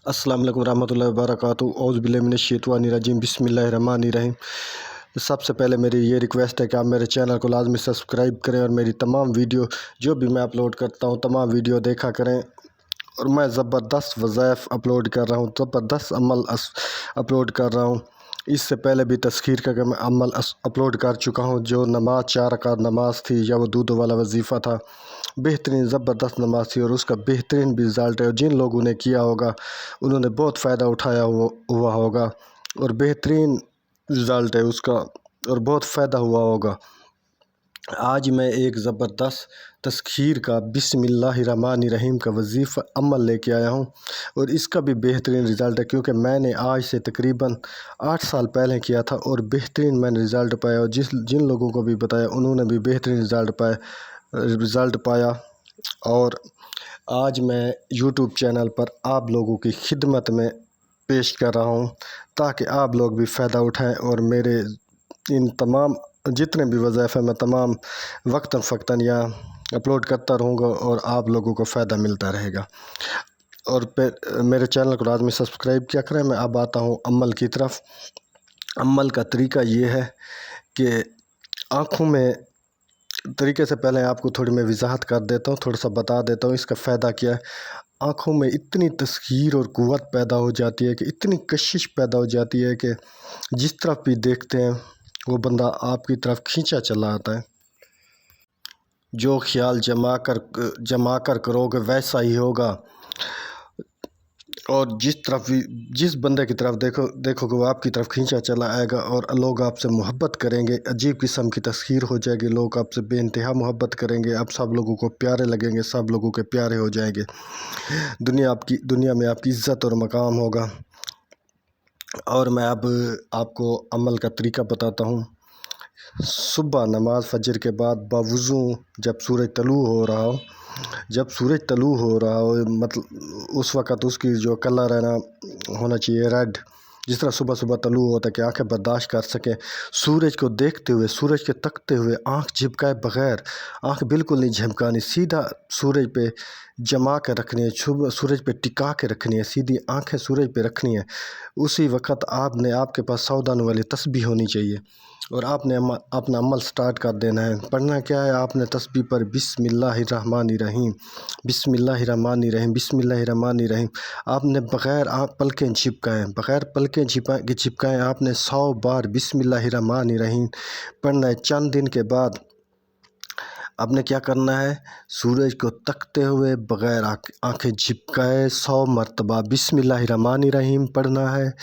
अस्सलाम वालेकुम रहमतुल्लाहि व बरकातुहू। औज़ु बिल्लाहि मिनश्शैतानिर्रजीम। बिस्मिल्लाहिर्रहमानिर्रहीम। सबसे पहले मेरी ये रिक्वेस्ट है कि आप मेरे चैनल को लाजमी सब्सक्राइब करें और मेरी तमाम वीडियो जो भी मैं अपलोड करता हूँ तमाम वीडियो देखा करें। और मैं ज़बरदस्त वज़ाइफ अपलोड कर रहा हूँ, ज़बरदस्त अमल अपलोड कर रहा हूँ। इससे पहले भी तस्खीर का मैं अमल अपलोड कर चुका हूँ, जो नमाज 4 रकात नमाज थी या वो दूध वाला वजीफ़ा था। बेहतरीन ज़बरदस्त नमाज थी और उसका बेहतरीन भी रिज़ल्ट है। और जिन लोगों ने किया होगा उन्होंने बहुत फ़ायदा उठाया हुआ होगा और बेहतरीन रिज़ल्ट है उसका और बहुत फ़ायदा हुआ होगा। आज मैं एक ज़बरदस्त तस्खीर का बिस्मिल्लाहिर्रहमानिर्रहीम का वजीफ़ा अमल लेके आया हूँ और इसका भी बेहतरीन रिज़ल्ट है, क्योंकि मैंने आज से तकरीबन 8 साल पहले किया था और बेहतरीन मैंने रिज़ल्ट पाया। और जिन लोगों को भी बताया उन्होंने भी बेहतरीन रिज़ल्ट पाया। और आज मैं यूट्यूब चैनल पर आप लोगों की खिदमत में पेश कर रहा हूँ ताकि आप लोग भी फ़ायदा उठाएँ और मेरे इन तमाम जितने भी वज़ाइफ हैं मैं तमाम वक्तन फ़क्तन यहाँ अपलोड करता रहूँगा और आप लोगों को फ़ायदा मिलता रहेगा। और मेरे चैनल को लाज़मी सब्सक्राइब किया करें। मैं अब आता हूँ अमल की तरफ। अमल का तरीका ये है कि आँखों में तरीके से पहले आपको थोड़ी मैं वजाहत कर देता हूँ, थोड़ा सा बता देता हूँ इसका फ़ायदा क्या है। आँखों में इतनी तस्खीर और क़ुव्वत पैदा हो जाती है कि इतनी कशिश पैदा हो जाती है कि जिस तरफ भी देखते हैं वो बंदा आपकी तरफ खींचा चला आता है। जो ख्याल जमा कर करोगे वैसा ही होगा। और जिस बंदे की तरफ देखोगे वो आपकी तरफ खींचा चला आएगा और लोग आपसे मोहब्बत करेंगे। अजीब किस्म की तस्खीर हो जाएगी, लोग आपसे बेइंतहा मोहब्बत करेंगे। आप सब लोगों को प्यारे लगेंगे, सब लोगों के प्यारे हो जाएंगे। दुनिया में आपकी इज़्ज़त और मकाम होगा। और मैं अब आपको अमल का तरीका बताता हूँ। सुबह नमाज फजर के बाद बावुज़ू जब सूरज तलू हो रहा हो मतलब उस वक़्त उसकी जो कलर है ना होना चाहिए रेड, जिस तरह सुबह सुबह तलू होता है कि आंखें बर्दाश्त कर सकें। सूरज को देखते हुए, सूरज के तकते हुए, आंख झपकाए बग़ैर, आंख बिल्कुल नहीं झपकानी, सीधा सूरज पे जमा के रखनी है, सूरज पे टिका के रखनी है, सीधी आंखें सूरज पे रखनी है। उसी वक़्त आपके पास सावधानी वाली तस्बीह होनी चाहिए और आपने अपना अमल स्टार्ट कर देना है। पढ़ना क्या है आपने तस्बीह पर बिस्मिल्लाहिर्रहमानिर्रहीम, बिस्मिल्लाहिर्रहमानिर्रहीम, बिस्मिल्लाहिर्रहमानिर्रहीम। आपने बग़ैर पलकें झिपकाएँ आपने 100 बार बिस्मिल्लाहिर्रहमानिर्रहीम पढ़ना है। चंद दिन के बाद आपने क्या करना है, सूरज को तकते हुए बग़ैर आंखें झिपकाए 100 मरतबा बिस्मिल्लाहिर्रहमानिर्रहीम पढ़ना है।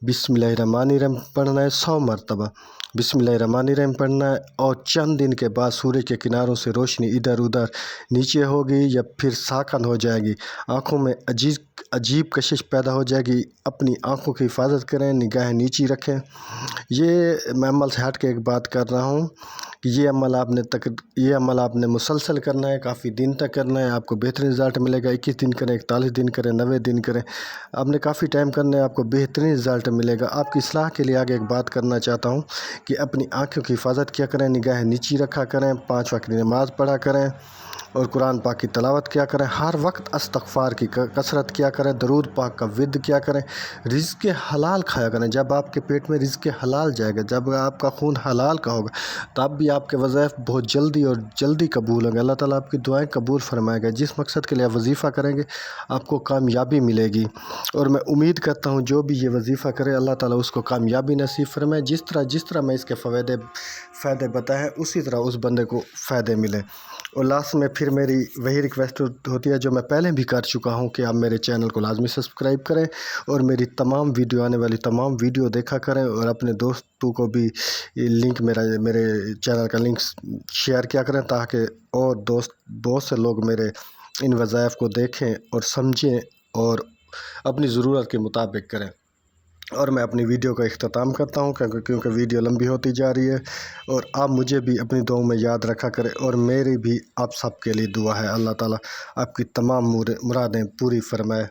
बिस्मिल्लाहिर्रहमानिर्रहीम पढ़ना है 100 मरतबा बिस्मिल्लाहिर्रहमानिर्रहीम पढ़ना है। और चंद दिन के बाद सूरज के किनारों से रोशनी इधर उधर नीचे होगी या फिर साकन हो जाएगी, आँखों में अजीब कशिश पैदा हो जाएगी। अपनी आँखों की हिफाजत करें, निगाहें नीची रखें। ये मैं अमल से हट के एक बात कर रहा हूँ कि ये अमल आपने मुसलसल करना है, काफ़ी दिन तक करना है। आपको बेहतरीन रिज़ल्ट मिलेगा। 21 दिन करें, 41 दिन करें, 90 दिन करें, आपने काफ़ी टाइम करना है, आपको बेहतरीन रिज़ल्ट मिलेगा। आपकी इस्लाह के लिए आगे एक बात करना चाहता हूँ कि अपनी आँखों की हिफाजत किया करें, निगाहें नीची रखा करें, 5 वक्त की नमाज़ पढ़ा करें और कुरान पाक की तिलावत किया करें। हर वक्त इस्तिग़फ़ार की कसरत किया करें, दरूद पाक का विर्द किया करें। रिज़्क़ हलाल खाया करें। जब आपके पेट में रिज़्क़ हलाल जाएगा, जब आपका खून हलाल का होगा, तब भी आपके वज़ाइफ बहुत जल्दी कबूल होंगे। अल्लाह ताला आपकी दुआएं कबूल फरमाएगा। जिस मकसद के लिए आप वजीफ़ा करेंगे आपको कामयाबी मिलेगी। और मैं उम्मीद करता हूँ जो भी ये वजीफ़ा करे अल्लाह ताला उसको कामयाबी नसीब फरमाए। जिस तरह मैं इसके फ़ायदे बताए उसी तरह उस बंदे को फ़ायदे मिले। और लास्ट में फिर मेरी वही रिक्वेस्ट होती है जो मैं पहले भी कर चुका हूँ कि आप मेरे चैनल को लाजमी सब्सक्राइब करें और मेरी तमाम वीडियो आने वाली तमाम वीडियो देखा करें और अपने दोस्तों को भी लिंक मेरे चैनल का लिंक शेयर किया करें ताकि और बहुत से लोग मेरे इन वज़ाइफ को देखें और समझें और अपनी ज़रूरत के मुताबिक करें। और मैं अपनी वीडियो का इख्तिताम करता हूँ क्योंकि वीडियो लंबी होती जा रही है। और आप मुझे भी अपनी दुआओं में याद रखा करें और मेरी भी आप सब के लिए दुआ है। अल्लाह ताला आपकी तमाम मुरादें पूरी फरमाए।